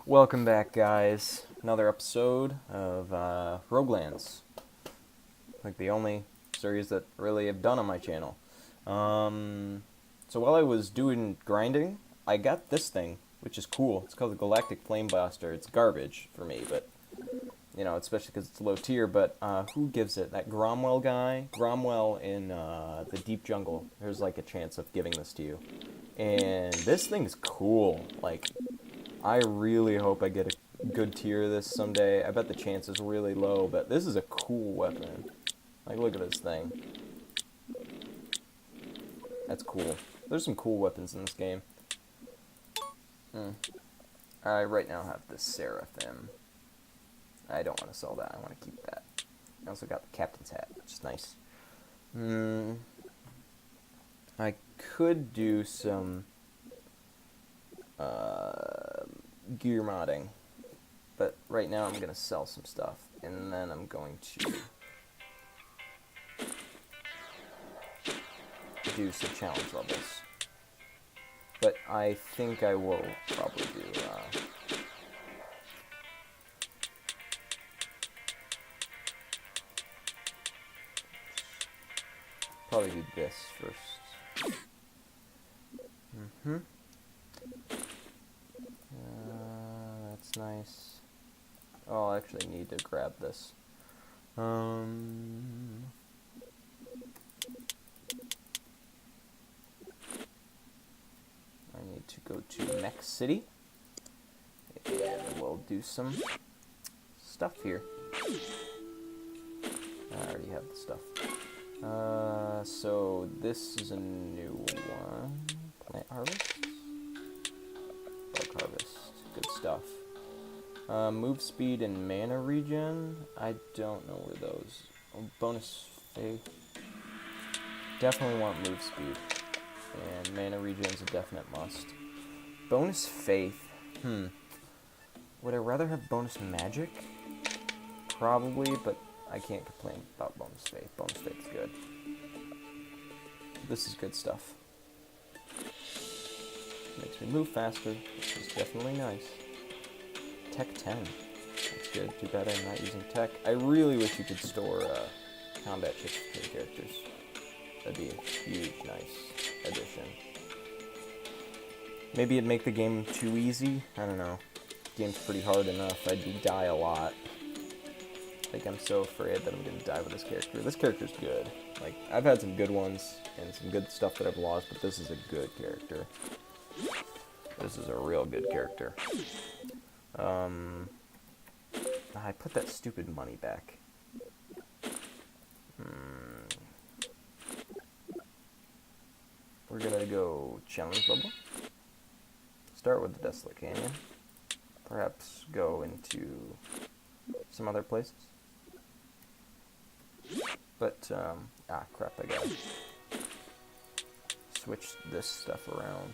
Welcome back, guys. Another episode of Roguelands. Like the only series that really have done on my channel. So while I was doing grinding, I got this thing, which is cool. It's called the Galactic Flame Blaster. It's garbage for me, but you know, especially because it's low tier. But who gives it? That Gromwell guy, Gromwell in the Deep Jungle. There's like a chance of giving this to you, and this thing's cool. Like, I really hope I get a good tier of this someday. I bet the chance is really low, but this is a cool weapon. Like, look at this thing. That's cool. There's some cool weapons in this game. I right now have the Seraphim. I don't want to sell that. I want to keep that. I also got the Captain's Hat, which is nice. I could do some gear modding, but right now I'm going to sell some stuff, and then I'm going to do some challenge levels. But I think I will probably do this first. That's nice. Oh, I'll actually need to grab this. I need to go to Mech City, and we'll do some stuff here. I already have the stuff. So this is a new one. Plant Harvest? Bug Harvest. Good stuff. Move speed and mana regen. I don't know where those. Oh, bonus faith. Definitely want move speed. And mana regen's a definite must. Bonus faith. Would I rather have bonus magic? Probably, but I can't complain about bonus faith. Bonus faith's good. This is good stuff. Makes me move faster, which is definitely nice. Tech 10. That's good. Too bad I'm not using tech. I really wish you could store combat chips between characters. That'd be a huge, nice addition. Maybe it'd make the game too easy. I don't know. The game's pretty hard enough. I do die a lot. Like, I'm so afraid that I'm gonna die with this character. This character's good. Like, I've had some good ones and some good stuff that I've lost, but this is a good character. This is a real good character. I put that stupid money back. We're gonna go challenge level. Start with the Desolate Canyon. Perhaps go into some other places. But, crap, I gotta switch this stuff around.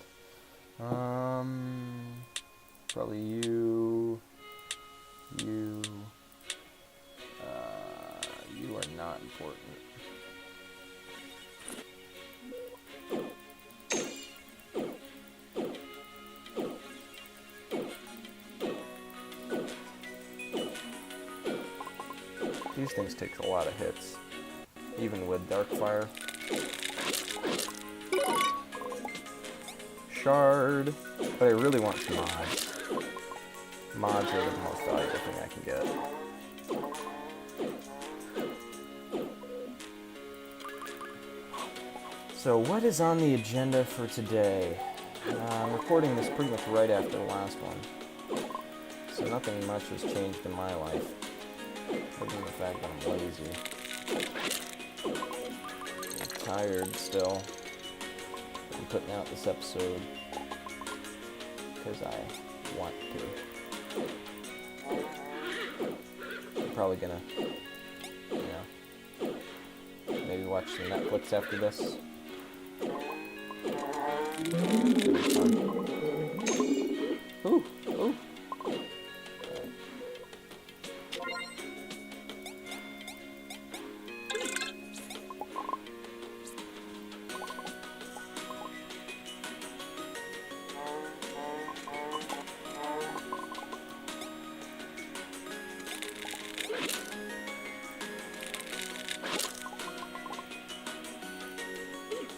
Probably you are not important. These things take a lot of hits, even with Darkfire. Shard, but I really want some mods. Mods are the most valuable thing I can get. So what is on the agenda for today? I'm recording this pretty much right after the last one, so nothing much has changed in my life, other than the fact that I'm lazy. I'm tired still. I'm putting out this episode because I want to. I'm probably gonna, maybe watch some Netflix after this. Ooh, ooh.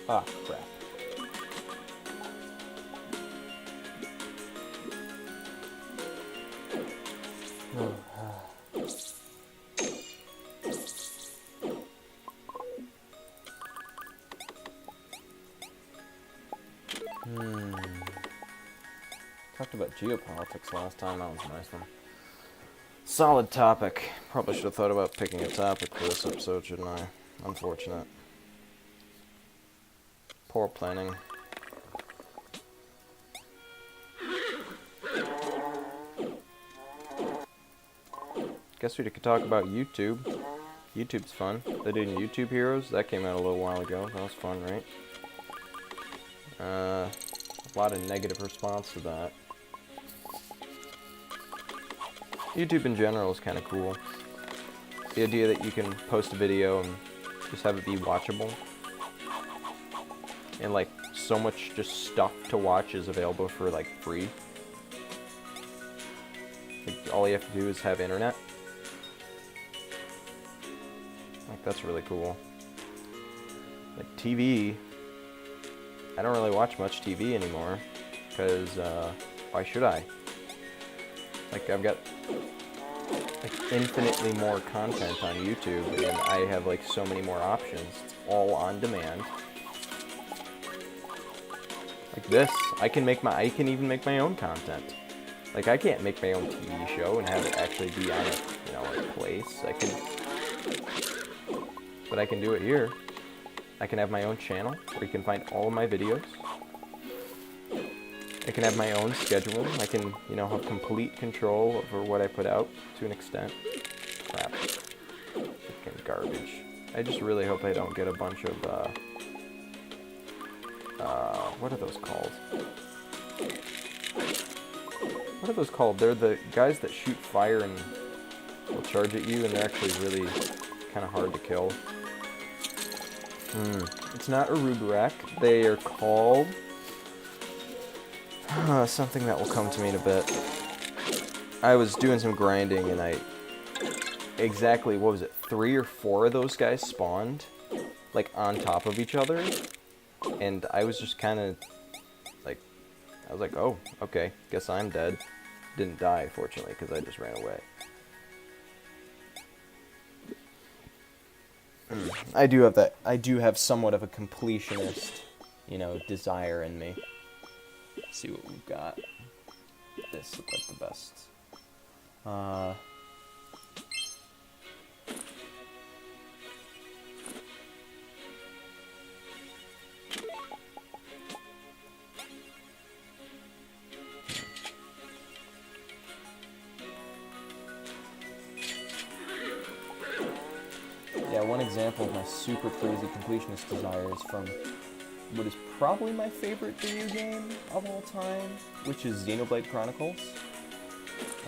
Ah, crap. Talked about geopolitics last time. That was a nice one. Solid topic. Probably should have thought about picking a topic for this episode, shouldn't I? Unfortunate. Poor planning. Guess we could talk about YouTube. YouTube's fun. They're doing YouTube Heroes. That came out a little while ago. That was fun, right? A lot of negative response to that. YouTube in general is kind of cool. The idea that you can post a video and just have it be watchable. And like so much just stuff to watch is available for like free. Like, all you have to do is have internet. Like, that's really cool. Like TV, I don't really watch much TV anymore because why should I? Like, I've got like infinitely more content on YouTube, and I have like so many more options. It's all on demand. Like this, I can even make my own content. Like, I can't make my own TV show and have it actually be on a place. But I can do it here. I can have my own channel where you can find all of my videos. I can have my own schedule. I can, have complete control over what I put out to an extent. Crap. Freaking garbage. I just really hope I don't get a bunch of, what are those called? What are those called? They're the guys that shoot fire and will charge at you, and they're actually really kind of hard to kill. It's not a Rugarek. They are called something that will come to me in a bit. I was doing some grinding, and exactly, what was it, 3 or 4 of those guys spawned, like, on top of each other, and I was just kind of, like, I was like, oh, okay, guess I'm dead. Didn't die, fortunately, because I just ran away. I do have somewhat of a completionist, desire in me. Let's see what we've got. This looks like the best. Yeah, one example of my super crazy completionist desire is from what is probably my favorite video game of all time, which is Xenoblade Chronicles.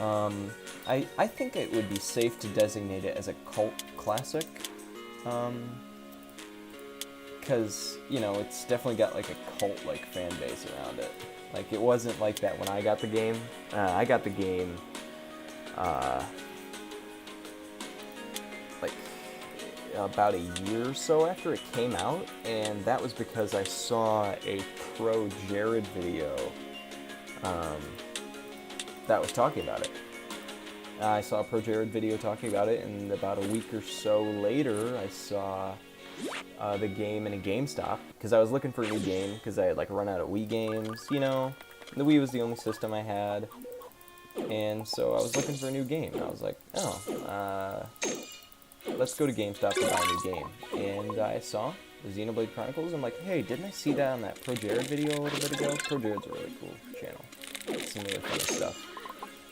I think it would be safe to designate it as a cult classic, because, it's definitely got like a cult-like fan base around it. Like, it wasn't like that when I got the game. I got the game, like, about a year or so after it came out, and that was because I saw a Pro Jared video that was talking about it. I saw a Pro Jared video talking about it, and about a week or so later, I saw the game in a GameStop, because I was looking for a new game, because I had like run out of Wii games, The Wii was the only system I had, and so I was looking for a new game, and I was like, let's go to GameStop and buy a new game. And I saw the Xenoblade Chronicles. I'm like, hey, didn't I see that on that Pro Jared video a little bit ago? Pro Jared's a really cool channel. It's some really funny stuff.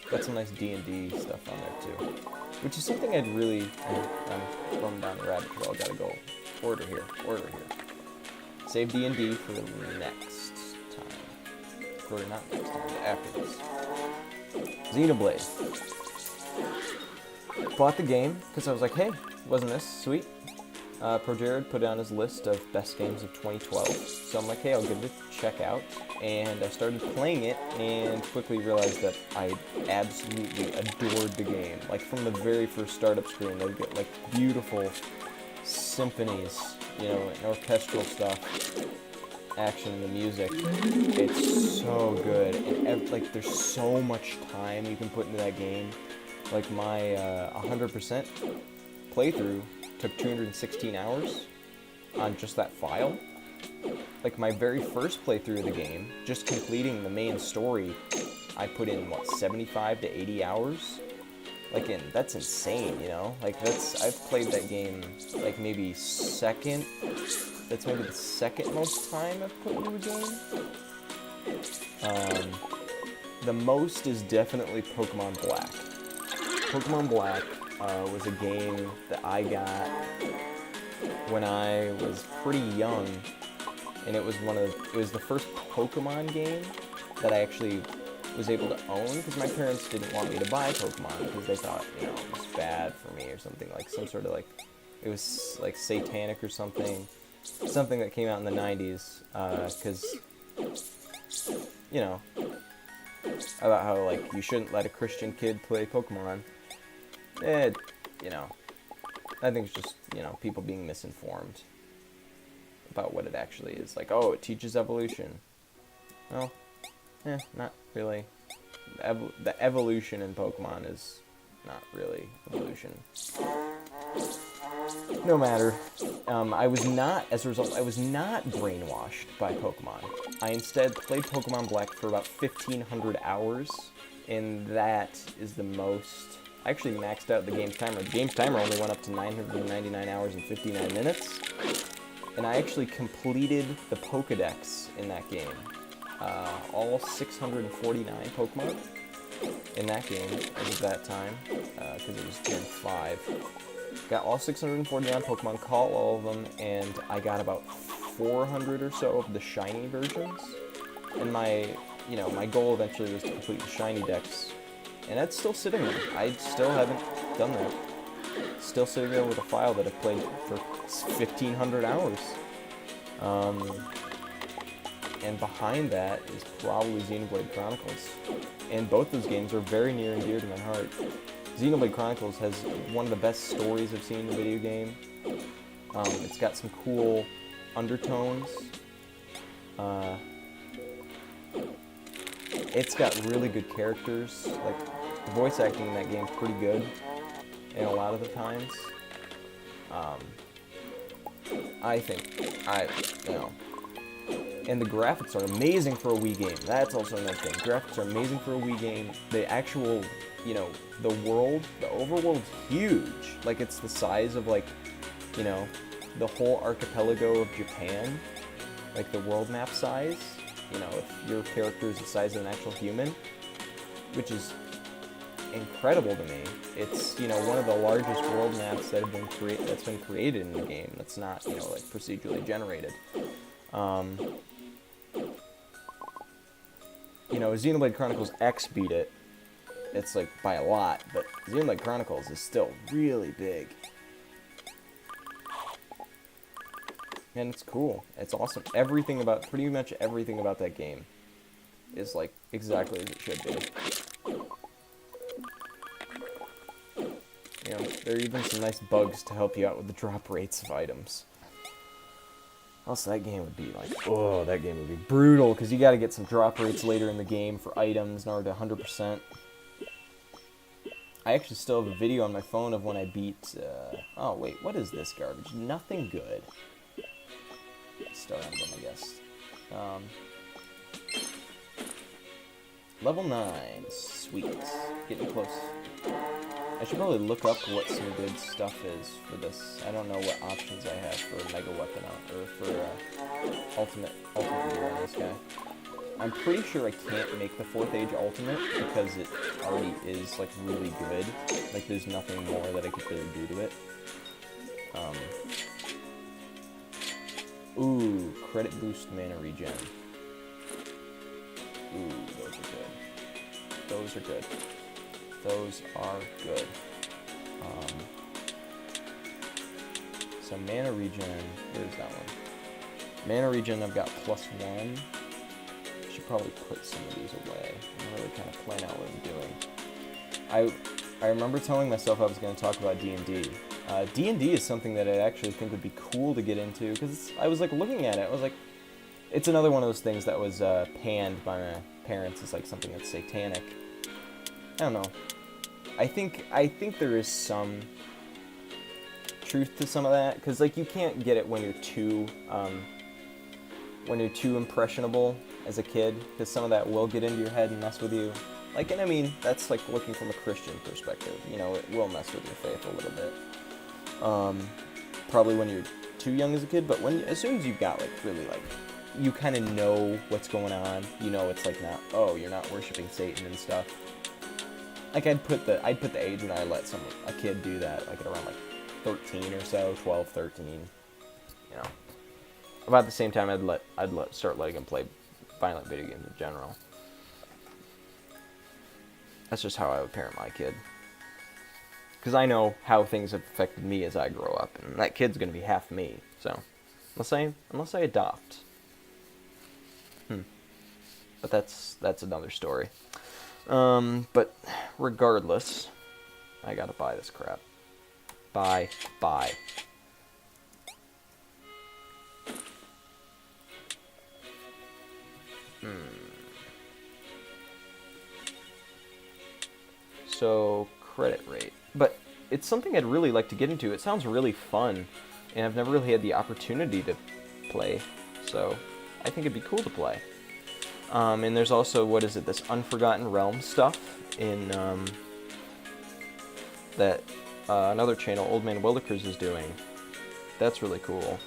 Got some nice D&D stuff on there too. Which is something I'm going down the rabbit trail. Gotta go. Order here. Save D&D for the next time. Or not next time, but after this. Xenoblade. Bought the game, because I was like, hey, wasn't this sweet? Pro Jared put it on his list of best games of 2012, so I'm like, hey, I'll give it a check out, and I started playing it, and quickly realized that I absolutely adored the game. Like, from the very first startup screen, they'd get, like, beautiful symphonies, and orchestral stuff, action and the music. It's so good. And like, there's so much time you can put into that game. Like, my 100% playthrough took 216 hours on just that file. Like, my very first playthrough of the game, just completing the main story, I put in, what, 75 to 80 hours? Like, and that's insane, you know? Like, I've played that game, like, maybe that's maybe the second most time I've put into a game. The most is definitely Pokemon Black. Pokemon Black was a game that I got when I was pretty young, and it was the first Pokemon game that I actually was able to own, because my parents didn't want me to buy Pokemon because they thought, it was bad for me or something, like some sort of, like, it was like satanic or something that came out in the 90s, because, about how, like, you shouldn't let a Christian kid play Pokemon. I think it's just, people being misinformed about what it actually is. Like, oh, it teaches evolution. Well, not really. The evolution in Pokemon is not really evolution. No matter. As a result, I was not brainwashed by Pokemon. I instead played Pokemon Black for about 1,500 hours, and that is the most. I actually maxed out the game's timer. The game's timer only went up to 999 hours and 59 minutes, and I actually completed the Pokedex in that game. All 649 Pokemon in that game as of that time, because it was Gen 5. Got all 649 Pokemon, caught all of them, and I got about 400 or so of the shiny versions. And my goal eventually was to complete the shiny dex, and that's still sitting there. I still haven't done that. Still sitting there with a file that I've played for 1,500 hours. And behind that is probably Xenoblade Chronicles. And both those games are very near and dear to my heart. Xenoblade Chronicles has one of the best stories I've seen in a video game. It's got some cool undertones. It's got really good characters. Like, the voice acting in that game is pretty good, and a lot of the times. And the graphics are amazing for a Wii game. That's also another thing. Graphics are amazing for a Wii game. The actual, the world, the overworld's huge. Like, it's the size of, like, the whole archipelago of Japan. Like, the world map size. If your character is the size of an actual human. Which is incredible to me. It's, one of the largest world maps that's been created in the game. That's not, like, procedurally generated. Xenoblade Chronicles X beat it. It's, like, by a lot, but Xenoblade Chronicles is still really big. And it's cool. It's awesome. Pretty much everything about that game is, like, exactly as it should be. There are even some nice bugs to help you out with the drop rates of items. Also, that game would be brutal, because you gotta get some drop rates later in the game for items in order to 100%. I actually still have a video on my phone of when I beat, oh wait, what is this garbage? Nothing good. Star Emblem, I guess. Level 9, sweet. Getting close. I should probably look up what some good stuff is for this. I don't know what options I have for Mega Weapon or for Ultimate Gear on this guy. I'm pretty sure I can't make the 4th Age Ultimate because it already is, like, really good. Like, there's nothing more that I could really do to it. Ooh, credit boost mana regen. Ooh, those are good. Those are good. Those are good. So mana regen, where's that one? Mana regen, I've got +1. Should probably put some of these away. I'm really kind of plan out what I'm doing. I remember telling myself I was going to talk about D&D. D&D is something that I actually think would be cool to get into, because I was, like, looking at it. I was like, It's another one of those things that was panned by my parents as like something that's satanic. I don't know. I think there is some truth to some of that, because like you can't get it when you're too impressionable as a kid, because some of that will get into your head and mess with you. Like, and I mean, that's like looking from a Christian perspective. You know, it will mess with your faith a little bit. Probably when you're too young as a kid, but as soon as you got like really like, you kind of know what's going on. You know, it's like not, oh, you're not worshiping Satan and stuff. Like I'd put the age when I let a kid do that, like at around like 13 or so, 12, 13. You know, about the same time I'd start letting him play violent video games in general. That's just how I would parent my kid. Because I know how things have affected me as I grow up, and that kid's gonna be half me. So, unless I adopt. But that's another story. But regardless, I gotta buy this crap. Buy. So, credit rate. But it's something I'd really like to get into. It sounds really fun, and I've never really had the opportunity to play, so I think it'd be cool to play. And there's also, this Unforgotten Realms stuff in that another channel, Old Man Willikers, is doing. That's really cool.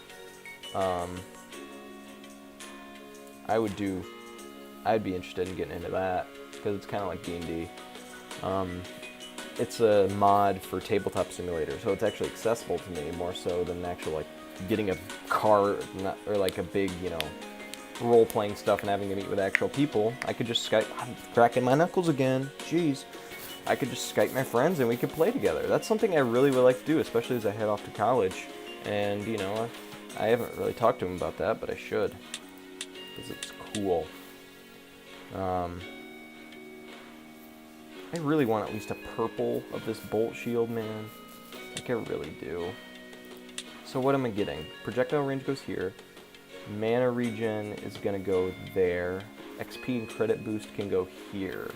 I'd be interested in getting into that, because it's kind of like D&D. It's a mod for Tabletop Simulator, so it's actually accessible to me more so than actual like getting a car or like a big, role-playing stuff and having to meet with actual people. I could just Skype. I'm cracking my knuckles again. Jeez. I could just Skype my friends and we could play together. That's something I really would like to do, especially as I head off to college. And, I haven't really talked to him about that, but I should. Because it's cool. I really want at least a purple of this bolt shield, man. Like, I really do. So what am I getting? Projectile range goes here. Mana regen is going to go there. XP and credit boost can go here.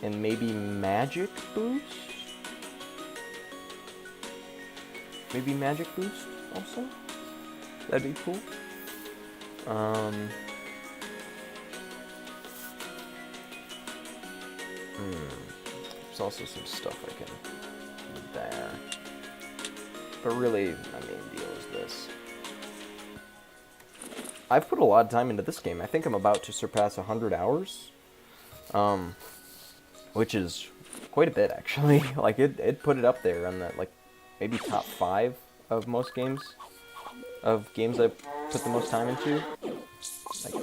And maybe magic boost? Maybe magic boost also? That'd be cool. There's also some stuff I can do there. But really, my main deal is this. I've put a lot of time into this game. I think I'm about to surpass 100 hours. Which is quite a bit, actually. Like, it put it up there on the, like, maybe top 5 of most games. Of games I've put the most time into. Like,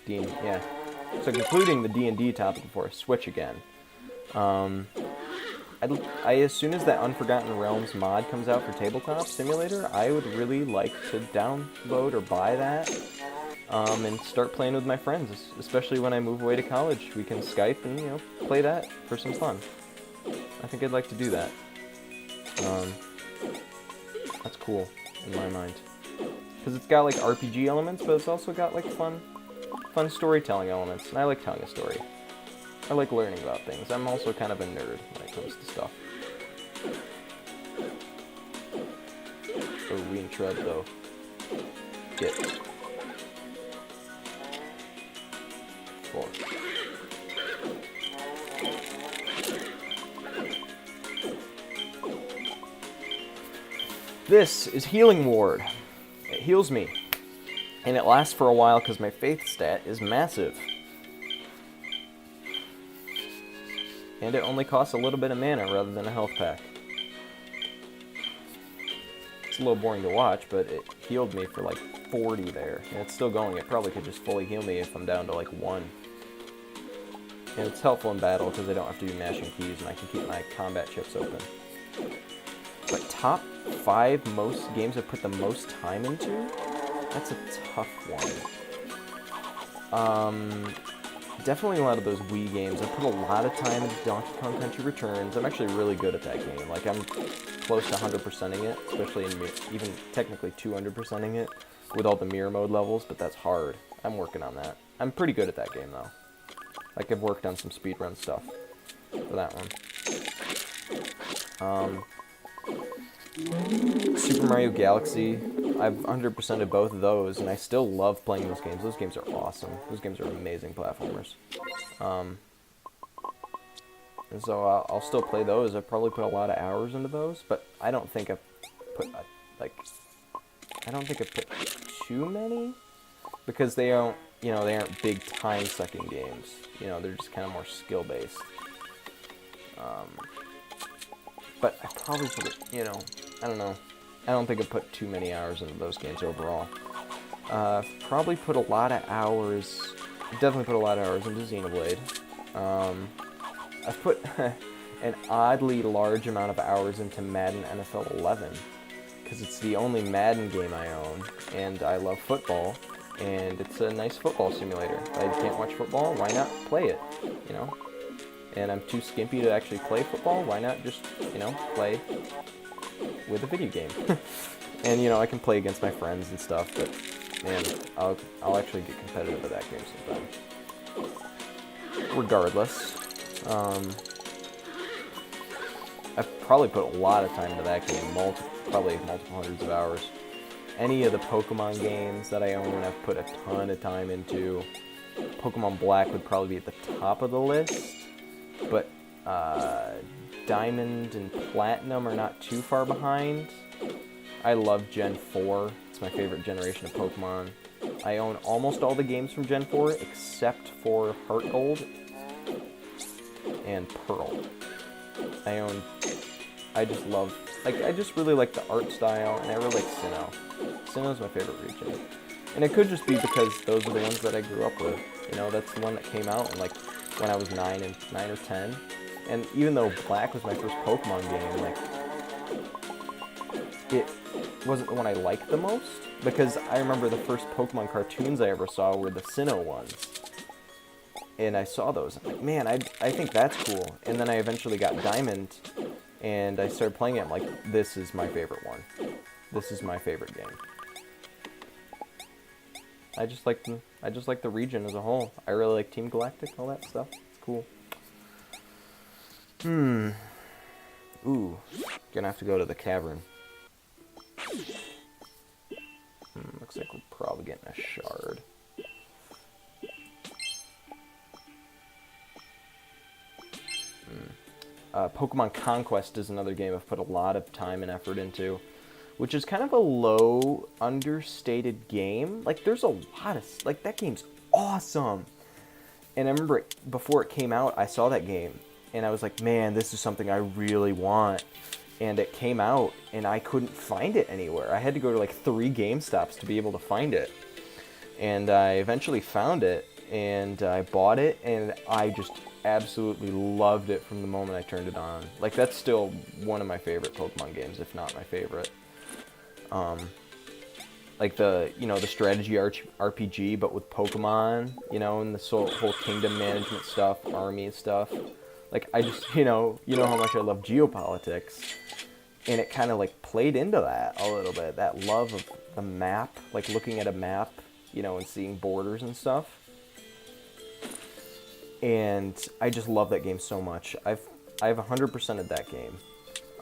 yeah. So concluding the D&D topic before I switch again. As soon as that Unforgotten Realms mod comes out for Tabletop Simulator, I would really like to download or buy that, and start playing with my friends, especially when I move away to college. We can Skype and, play that for some fun. I think I'd like to do that. That's cool, in my mind. Because it's got, like, RPG elements, but it's also got, like, fun storytelling elements, and I like telling a story. I like learning about things. I'm also kind of a nerd when it comes to stuff. Oh, we in tread, though. Get. 4. This is Healing Ward. It heals me. And it lasts for a while because my faith stat is massive. And it only costs a little bit of mana rather than a health pack. It's a little boring to watch, but it healed me for like 40 there. And it's still going. It probably could just fully heal me if I'm down to like 1. And it's helpful in battle because I don't have to be mashing keys and I can keep my combat chips open. But top 5 most games I've put the most time into? That's a tough one. definitely a lot of those Wii games. I put a lot of time into Donkey Kong Country Returns. I'm actually really good at that game. Like, I'm close to 100%ing it, especially in even technically 200%ing it with all the mirror mode levels, but that's hard. I'm working on that. I'm pretty good at that game, though. Like, I've worked on some speedrun stuff for that one. Super Mario Galaxy, I've 100%ed both of those, and I still love playing those games. Those games are awesome. Those games are amazing platformers. And so I'll still play those. I've probably put a lot of hours into those, but I don't think I've put, I don't think I've put too many, because they aren't big time-sucking games. You know, they're just kind of more skill-based. But I probably put it, I don't know. I don't think I put too many hours into those games overall. Probably put a lot of hours, definitely put a lot of hours into Xenoblade. I've put an oddly large amount of hours into Madden NFL 11, because it's the only Madden game I own, and I love football, and it's a nice football simulator. If I can't watch football, why not play it, And I'm too skimpy to actually play football, why not just, play with a video game? And, I can play against my friends and stuff, but, man, I'll actually get competitive at that game sometime. Regardless, I've probably put a lot of time into that game, probably multiple hundreds of hours. Any of the Pokemon games that I own, I've put a ton of time into. Pokemon Black would probably be at the top of the list, but Diamond and Platinum are not too far behind. I love Gen 4. It's my favorite generation of Pokemon. I own almost all the games from Gen 4 except for Heart Gold and Pearl. I just really like the art style, and I really like Sinnoh. Sinnoh's my favorite region. And it could just be because those are the ones that I grew up with. That's the one that came out when I was 9 or 10. And even though Black was my first Pokemon game, it wasn't the one I liked the most, because I remember the first Pokemon cartoons I ever saw were the Sinnoh ones. And I saw those. I'm like, man, I think that's cool. And then I eventually got Diamond, and I started playing it. I'm like, this is my favorite one. This is my favorite game. I just like the region as a whole. I really like Team Galactic, all that stuff. It's cool. Ooh, gonna have to go to the cavern. Looks like we're probably getting a shard. Pokemon Conquest is another game I've put a lot of time and effort into, which is kind of a low, understated game. There's a lot of, that game's awesome. And I remember before it came out, I saw that game, and I was like, man, this is something I really want. And it came out, and I couldn't find it anywhere. I had to go to 3 GameStops to be able to find it. And I eventually found it, and I bought it, and I just absolutely loved it from the moment I turned it on. That's still one of my favorite Pokemon games, if not my favorite. The strategy RPG, but with Pokemon, and the whole kingdom management stuff, army stuff. I just, how much I love geopolitics, and it kind of played into that a little bit, that love of the map, looking at a map, and seeing borders and stuff. And I just love that game so much. I've 100%ed that game,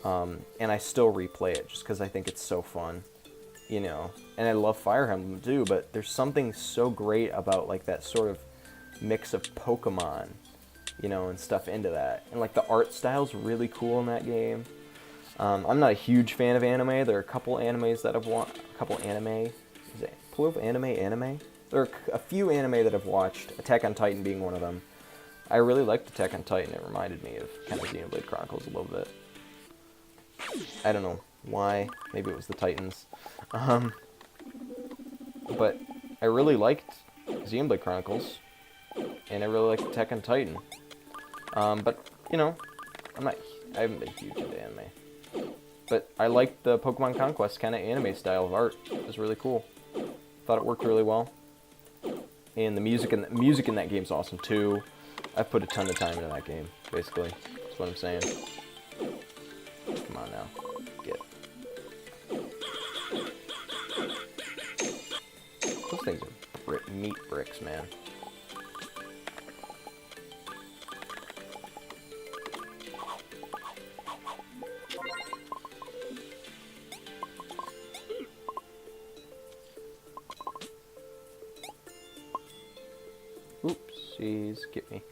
and I still replay it just because I think it's so fun, And I love Fire Emblem too, but there's something so great about that sort of mix of Pokemon, and stuff into that. And the art style's really cool in that game. I'm not a huge fan of anime. There are a couple animes that I've watched. A couple anime. Is it plural anime? There are a few anime that I've watched. Attack on Titan being one of them. I really liked Attack on Titan. It reminded me of kind of Xenoblade Chronicles a little bit. I don't know why. Maybe it was the Titans. But I really liked Xenoblade Chronicles, and I really liked Attack on Titan. But I haven't been huge into anime. But I liked the Pokemon Conquest kind of anime style of art. It was really cool. Thought it worked really well. And the music in that game's awesome too. I've put a ton of time into that game, basically. That's what I'm saying. Come on now. Get. Those things are meat bricks, man. Oopsies, get me.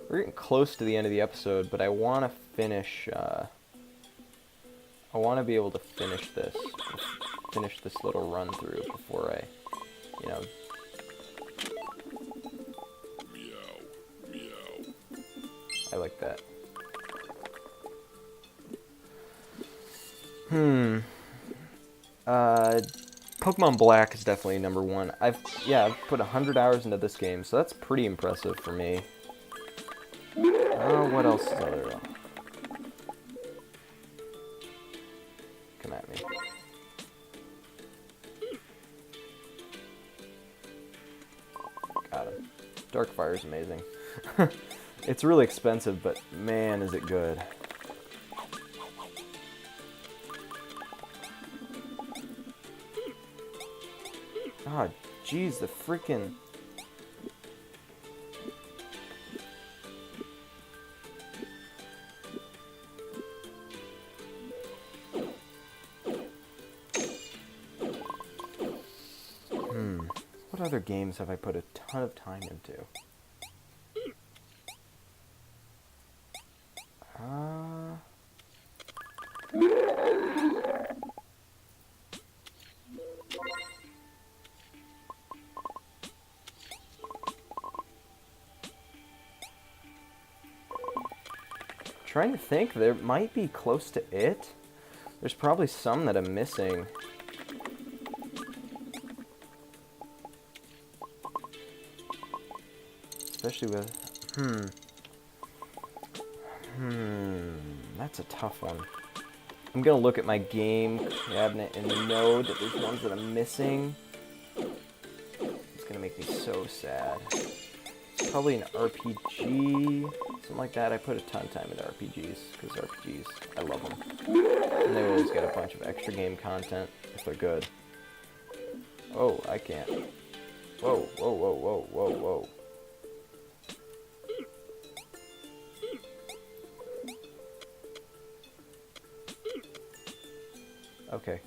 We're getting close to the end of the episode, but I want to finish, I want to be able to finish this little run through before I, you know. I like that. Pokemon Black is definitely number one. I've put 100 hours into this game, so that's pretty impressive for me. What else is there? Come at me. Got him. Darkfire is amazing. It's really expensive, but man, is it good. Ah, jeez, the freaking... What other games have I put a ton of time into? Trying to think, there might be close to it. There's probably some that I'm missing. Especially with, that's a tough one. I'm gonna look at my game cabinet and know that there's ones that I'm missing. It's gonna make me so sad. It's probably an RPG, something like that. I put a ton of time into RPGs, because RPGs, I love them. And they always get a bunch of extra game content, if they're good. Oh, I can't. Whoa, whoa, whoa, whoa, whoa, whoa. Okay.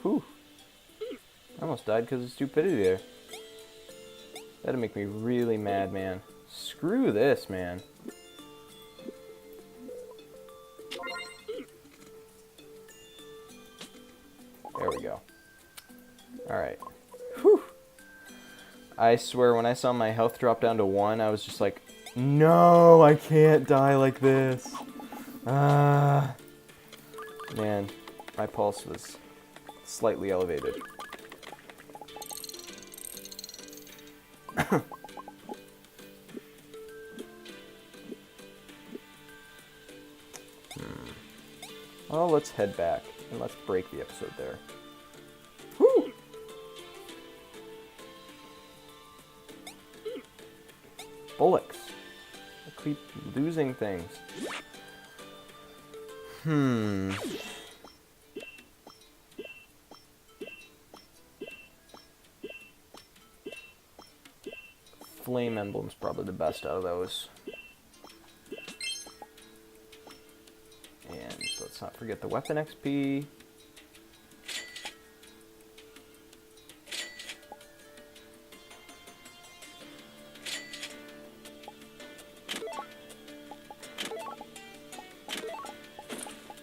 Whew. I almost died because of stupidity there. That'd make me really mad, man. Screw this, man. There we go. Alright. Whew. I swear, when I saw my health drop down to 1, I was just like, no, I can't die like this. Man, my pulse was slightly elevated. Well, let's head back and let's break the episode there. Whew! Bullocks. I keep losing things. Flame Emblem's probably the best out of those. And let's not forget the weapon XP.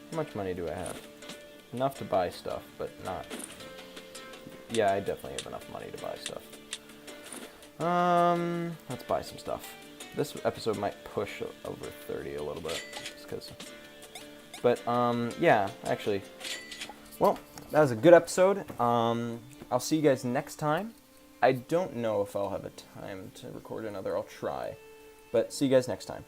How much money do I have? Enough to buy stuff, but not... Yeah, I definitely have enough money to buy stuff. Let's buy some stuff. This episode might push over 30 a little bit, just because. But, yeah, actually. Well, that was a good episode. I'll see you guys next time. I don't know if I'll have a time to record another. I'll try. But see you guys next time.